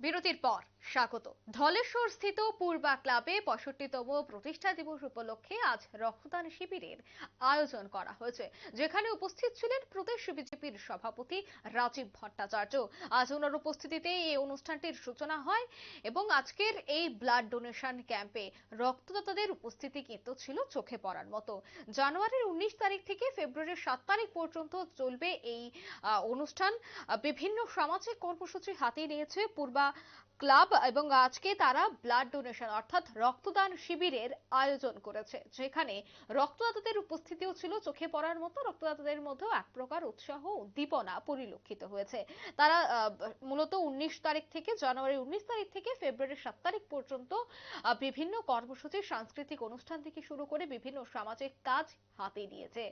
বিরতির পর স্বাগত। ধলেশ্বর স্থিত পূর্বা ক্লাবে 65তম প্রতিষ্ঠা দিবস উপলক্ষে আজ রক্তদান শিবিরের আয়োজন করা হয়েছে, যেখানে উপস্থিত ছিলেন প্রদেশ বিজেপির সভাপতি রাজীব ভট্টাচার্য। আজ ওনার উপস্থিতিতে এই অনুষ্ঠানটির সূচনা হয় এবং আজকের এই ব্লাড ডোনেশন ক্যাম্পে রক্তদাতাদের উপস্থিতি কিন্তু ছিল চোখে পড়ার মতো। জানুয়ারির 19 তারিখ থেকে ফেব্রুয়ারির 7 তারিখ পর্যন্ত চলবে এই অনুষ্ঠান। বিভিন্ন সামাজিক কর্মসূচি হাতে নিয়েছে পূর্বা ক্লাব এবং আজকে তারা ব্লাড ডোনেশন অর্থাৎ রক্তদান শিবিরের আয়োজন করেছে, যেখানে রক্তদাতাদের উপস্থিতিও ছিল চোখে পড়ার মতো। রক্তদাতাদের মধ্যেও এক প্রকার উৎসাহ উদ্দীপনা পরিলক্ষিত হয়েছে। তারা মূলত 19 তারিখ থেকে জানুয়ারি 19 তারিখ থেকে ফেব্রুয়ারি 7 তারিখ পর্যন্ত বিভিন্ন কর্মসূচি, সাংস্কৃতিক অনুষ্ঠান থেকে শুরু করে বিভিন্ন সামাজিক কাজ হাতে নিয়েছে।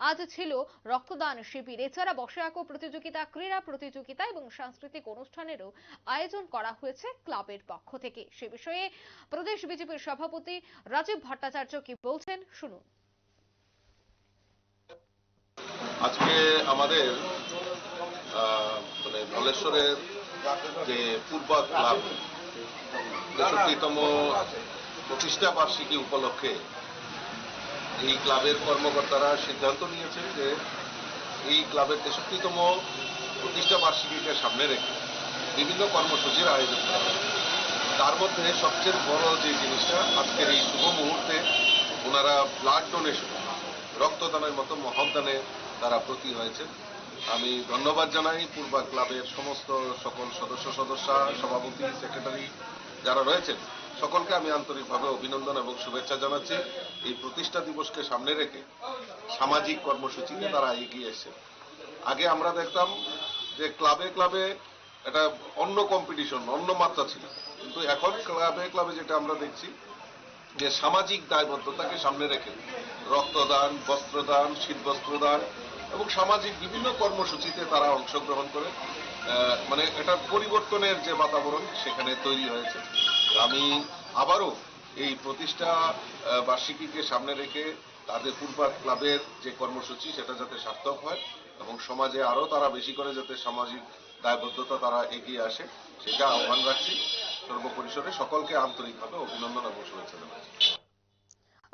আজ ছিল রক্তদান শিবির। এছাড়া বসে আঁকো প্রতিযোগিতা, ক্রীড়া প্রতিযোগিতা এবং সাংস্কৃতিক অনুষ্ঠানেরও আয়োজন করা হয়েছে ক্লাবের পক্ষ থেকে। সে বিষয়ে প্রদেশ বিজেপির সভাপতি রাজীব ভট্টাচার্য কি বলছেন, শুনুন। আজকে আমাদের ধলেশ্বরের যে পূর্বা ক্লাব 63তম প্রতিষ্ঠা বার্ষিকী উপলক্ষে এই ক্লাবের কর্মকর্তারা সিদ্ধান্ত নিয়েছেন যে এই ক্লাবের 63তম প্রতিষ্ঠা বার্ষিকীকে সামনে রেখে বিভিন্ন কর্মসূচির আয়োজন করা হয়। তার মধ্যে সবচেয়ে বড় যে জিনিসটা, আজকের এই শুভ মুহূর্তে ওনারা ব্লাড ডোনেশন, রক্তদানের মতো মহৎদানে তারা ব্রতী হয়েছেন। আমি ধন্যবাদ জানাই পূর্বা ক্লাবের সমস্ত সকল সদস্যা, সভাপতি, সেক্রেটারি যারা রয়েছেন, সকলকে আমি আন্তরিকভাবে অভিনন্দন এবং শুভেচ্ছা জানাচ্ছি। এই প্রতিষ্ঠা দিবসকে সামনে রেখে সামাজিক কর্মসূচিতে তারা এগিয়ে এসেছে। আগে আমরা দেখতাম যে ক্লাবে ক্লাবে একটা অন্য কম্পিটিশন, অন্য মাত্রা ছিল, কিন্তু এখন ক্লাবে ক্লাবে যেটা আমরা দেখছি যে সামাজিক দায়বদ্ধতাকে সামনে রেখে রক্তদান, বস্ত্রদান, শীতবস্ত্রদান এবং সামাজিক বিভিন্ন কর্মসূচিতে তারা অংশগ্রহণ করে মানে এটা পরিবর্তনের যে বাতাবরণ সেখানে তৈরি হয়েছে। আমি আবারও এই প্রতিষ্ঠা বার্ষিকীকে সামনে রেখে তাদের পূর্বা ক্লাবের যে কর্মসূচি সেটা যাতে সার্থক হয় এবং সমাজে আরো তারা বেশি করে যাতে সামাজিক দায়বদ্ধতা তারা এগিয়ে আসে, সেটা আহ্বান রাখছি। সর্বপরিসরে সকলকে আন্তরিকভাবে অভিনন্দন এবং শুভেচ্ছা জানাচ্ছি।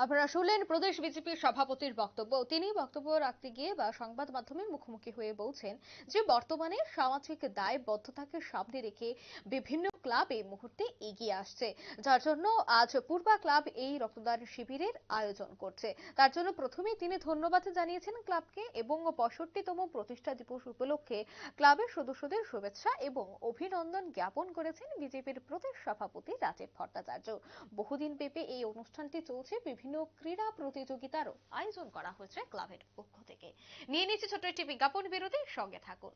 আপনারা শুনলেন প্রদেশ বিজেপির সভাপতির বক্তব্য। তিনি বক্তব্য রাখতে গিয়ে সংবাদ মাধ্যমের মুখোমুখি হয়ে বলছেন যে বর্তমানে সামাজিক দায়বদ্ধতাকে সামনে রেখে বিভিন্ন ক্লাব এই মুহূর্তে এগিয়ে আসছে, যার জন্য আজ পূর্বা ক্লাব এই রক্তদান শিবিরের আয়োজন করছে। তার জন্য প্রথমেই তিনি ধন্যবাদ জানিয়েছেন ক্লাবকে এবং 65তম প্রতিষ্ঠা দিবস উপলক্ষে ক্লাবের সদস্যদের শুভেচ্ছা এবং অভিনন্দন জ্ঞাপন করেছেন বিজেপির প্রদেশ সভাপতি রাজীব ভট্টাচার্য। বহুদিন ব্যাপী এই অনুষ্ঠানটি চলছে, বিভিন্ন ক্রীড়া প্রতিযোগিতারও আয়োজন করা হয়েছে ক্লাবের পক্ষ থেকে। নিয়ে নিচ্ছে ছোট্ট একটি বিজ্ঞাপন বিরতি, সঙ্গে থাকুন।